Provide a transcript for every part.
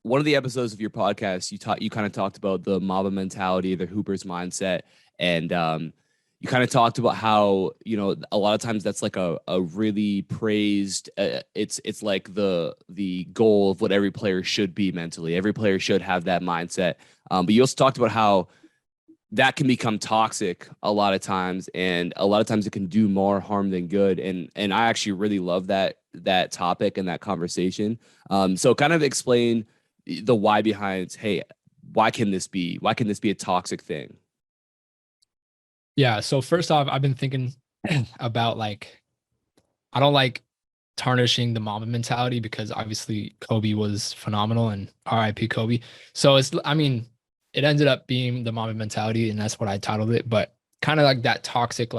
one of the episodes of your podcast, you kind of talked about the Mamba mentality, the Hooper's mindset, and you kind of talked about how, a lot of times that's like a really praised. It's like the goal of what every player should be mentally. Every player should have that mindset. But you also talked about how that can become toxic a lot of times, and a lot of times it can do more harm than good. And I actually really love that topic and that conversation. So kind of explain the why behind, hey, why can this be a toxic thing? Yeah. So first off, I've been thinking about I don't like tarnishing the Mamba mentality because obviously Kobe was phenomenal and RIP Kobe. So I mean, it ended up being the Mamba mentality and that's what I titled it. But kind of like that toxic,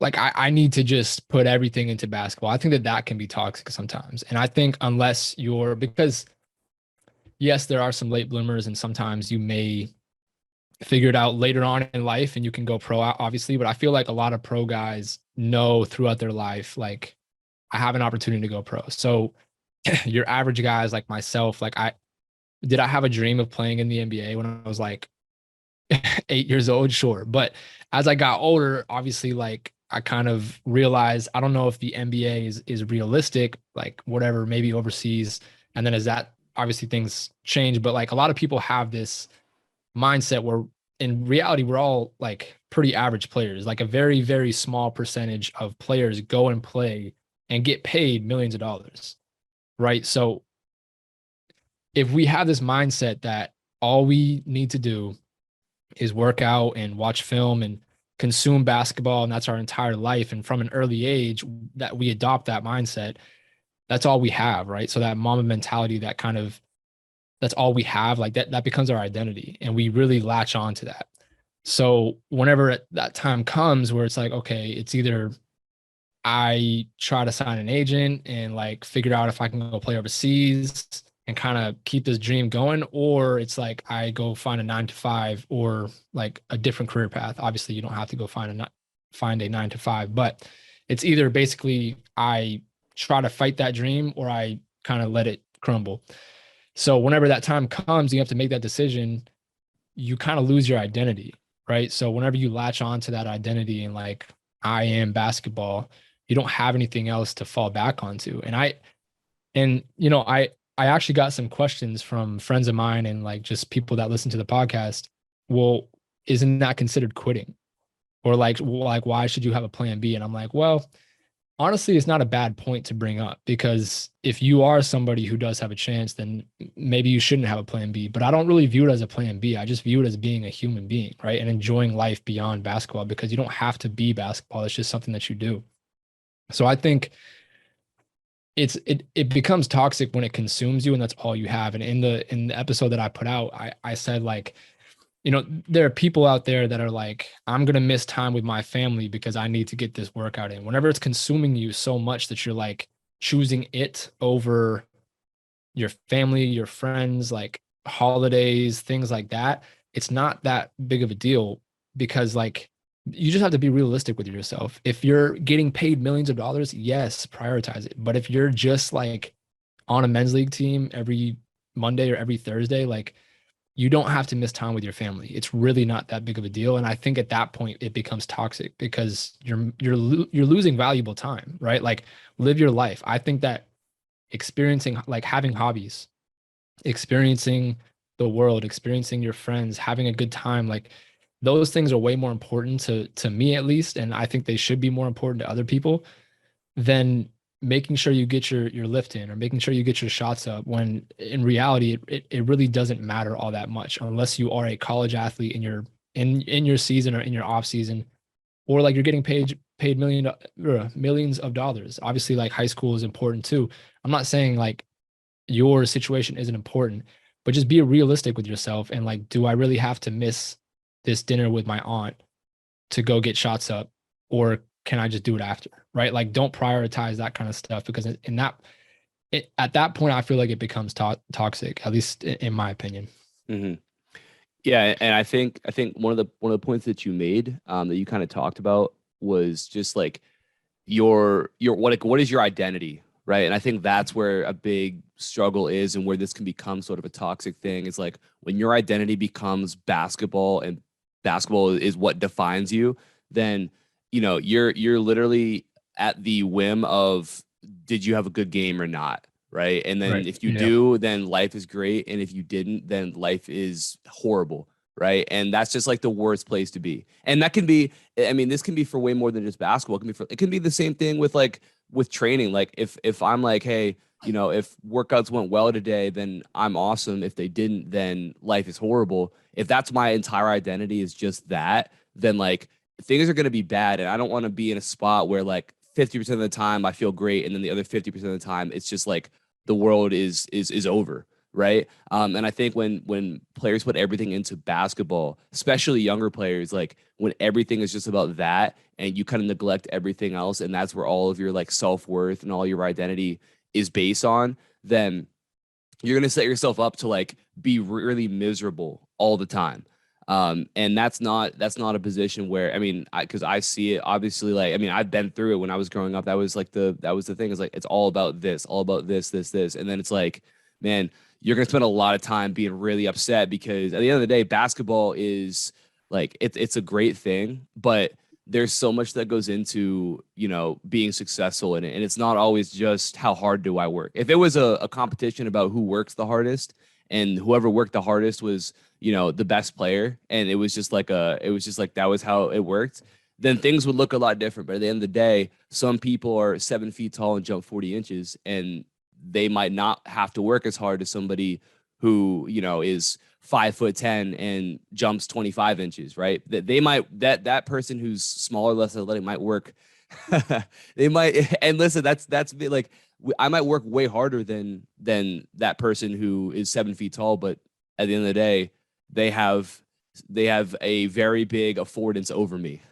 I need to just put everything into basketball. I think that can be toxic sometimes. And I think because yes, there are some late bloomers and sometimes you may figure it out later on in life and you can go pro obviously, but I feel like a lot of pro guys know throughout their life like I have an opportunity to go pro. So your average guys like myself, I have a dream of playing in the NBA when I was like 8 years old? Sure. But as I got older, obviously like I kind of realized I don't know if the NBA is realistic, like whatever, maybe overseas. And then as that obviously things change, but like a lot of people have this mindset where in reality we're all like pretty average players. Like a very, very small percentage of players go and play and get paid millions of dollars. Right. So if we have this mindset that all we need to do is work out and watch film and consume basketball and that's our entire life, and from an early age that we adopt that mindset, that's all we have, right? So that Mamba mentality, that's all we have, like that becomes our identity and we really latch on to that. So whenever that time comes where it's like, okay, it's either I try to sign an agent and like figure out if I can go play overseas and kind of keep this dream going, or it's like I go find a 9 to 5 or like a different career path. Obviously, you don't have to go find a 9 to 5, but it's either basically I try to fight that dream or I kind of let it crumble. So whenever that time comes, you have to make that decision. You kind of lose your identity, right? So whenever you latch on to that identity and like I am basketball, you don't have anything else to fall back onto. And I actually got some questions from friends of mine and like just people that listen to the podcast. Well, isn't that considered quitting? Or like why should you have a plan B? And I'm like, well, honestly, it's not a bad point to bring up because if you are somebody who does have a chance, then maybe you shouldn't have a plan B. But I don't really view it as a plan B. I just view it as being a human being, right? And enjoying life beyond basketball because you don't have to be basketball. It's just something that you do. So I think it becomes toxic when it consumes you and that's all you have. And in the episode that I put out, I said like, there are people out there that are like, I'm gonna miss time with my family because I need to get this workout in. Whenever it's consuming you so much that you're like choosing it over your family, your friends, like holidays, things like that, it's not that big of a deal because like you just have to be realistic with yourself. If you're getting paid millions of dollars, yes, prioritize it. But if you're just like on a men's league team every Monday or every Thursday, like you don't have to miss time with your family. It's really not that big of a deal. And I think at that point it becomes toxic because you're losing valuable time, right? Like live your life. I think that experiencing like having hobbies, experiencing the world, experiencing your friends, having a good time, like those things are way more important to me at least, and I think they should be more important to other people than making sure you get your lift in or making sure you get your shots up when in reality it really doesn't matter all that much unless you are a college athlete in your season or in your off season or like you're getting paid millions of dollars. Obviously like high school is important too. I'm not saying like your situation isn't important, but just be realistic with yourself and like, do I really have to miss this dinner with my aunt to go get shots up, or can I just do it after? Right? Like, don't prioritize that kind of stuff because at that point, I feel like it becomes toxic, at least in my opinion. Hmm. Yeah, and I think one of the points that you made, that you kind of talked about, was just like your what is your identity, right? And I think that's where a big struggle is, and where this can become sort of a toxic thing is like when your identity becomes basketball and basketball is what defines you, then you're literally at the whim of, did you have a good game or not, right? And then Right. if you Yeah. do, then life is great, and if you didn't, then life is horrible, right? And that's just like the worst place to be. And that can be, I mean, this can be for way more than just basketball. It can be the same thing with like with training. Like if I'm like, hey, if workouts went well today, then I'm awesome. If they didn't, then life is horrible. If that's my entire identity is just that, then like things are going to be bad. And I don't want to be in a spot where like 50% of the time I feel great, and then the other 50% of the time it's just like the world is over, right? And I think when players put everything into basketball, especially younger players, like when everything is just about that, and you kind of neglect everything else, and that's where all of your like self-worth and all your identity is based on, then you're gonna set yourself up to like be really miserable all the time. And that's not a position where, I mean, because I see it obviously, like, I mean, I've been through it when I was growing up. That was the thing, is like it's all about this, all about this, and then it's like, man, you're gonna spend a lot of time being really upset, because at the end of the day, basketball is like it's a great thing, but there's so much that goes into being successful in it, and it's not always just how hard do I work. If it was a competition about who works the hardest, and whoever worked the hardest was the best player, and it was just like that was how it worked, then things would look a lot different. But at the end of the day, some people are 7 feet tall and jump 40 inches, and they might not have to work as hard as somebody who is 5'10" and jumps 25 inches, right? That they might, that person who's smaller, less athletic might work. They might, and listen, that's like, I might work way harder than that person who is 7 feet tall, but at the end of the day, they have a very big affordance over me,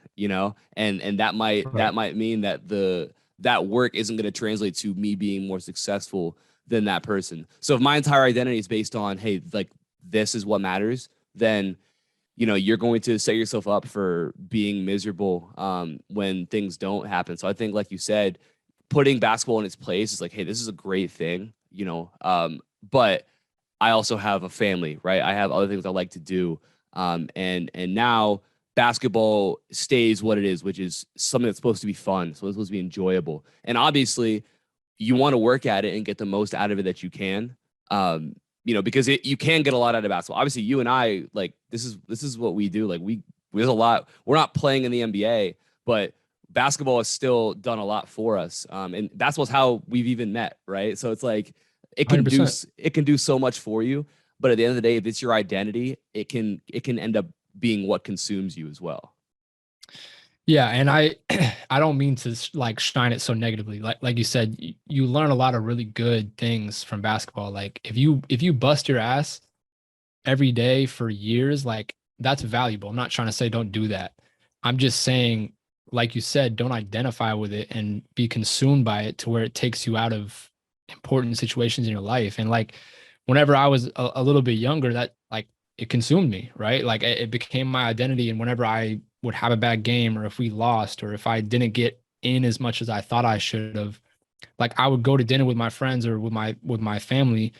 and that Right. might mean that that work isn't going to translate to me being more successful than that person. So if my entire identity is based on, hey, like this is what matters, then you're going to set yourself up for being miserable when things don't happen. So I think, like you said, putting basketball in its place is like, hey, this is a great thing, but I also have a family, right? I have other things I like to do, and now basketball stays what it is, which is something that's supposed to be fun, so it's supposed to be enjoyable, and obviously you want to work at it and get the most out of it that you can. Because you can get a lot out of basketball. Obviously, you and I, like, this is what we do. Like, there's a lot. We're not playing in the NBA, but basketball has still done a lot for us. And basketball's how we've even met, right? So it's like it can do 100%. so much for you, but at the end of the day, if it's your identity, it can end up being what consumes you as well. Yeah, and I I don't mean to like shine it so negatively. Like you said, you learn a lot of really good things from basketball. Like if you bust your ass every day for years, like that's valuable. I'm not trying to say don't do that. I'm just saying, like you said, don't identify with it and be consumed by it to where it takes you out of important situations in your life. And like whenever I was a little bit younger, that like it consumed me, right? Like it became my identity. And whenever I would have a bad game, or if we lost, or if I didn't get in as much as I thought I should have, like I would go to dinner with my friends or with my family,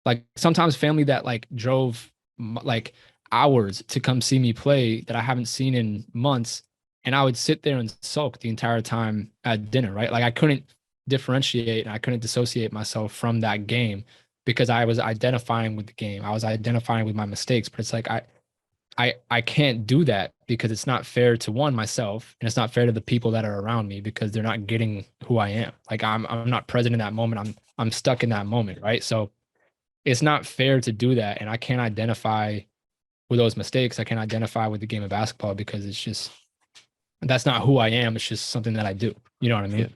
like sometimes family that like drove like hours to come see me play that I haven't seen in months, and I would sit there and sulk the entire time at dinner, right? Like I couldn't differentiate and I couldn't dissociate myself from that game because I was identifying with the game. I was identifying with my mistakes, but it's like I can't do that because it's not fair to one myself, and it's not fair to the people that are around me because they're not getting who I am. Like I'm not present in that moment. I'm stuck in that moment, right? So it's not fair to do that, and I can't identify with those mistakes. I can't identify with the game of basketball because it's just that's not who I am. It's just something that I do. You know what I Yeah. mean?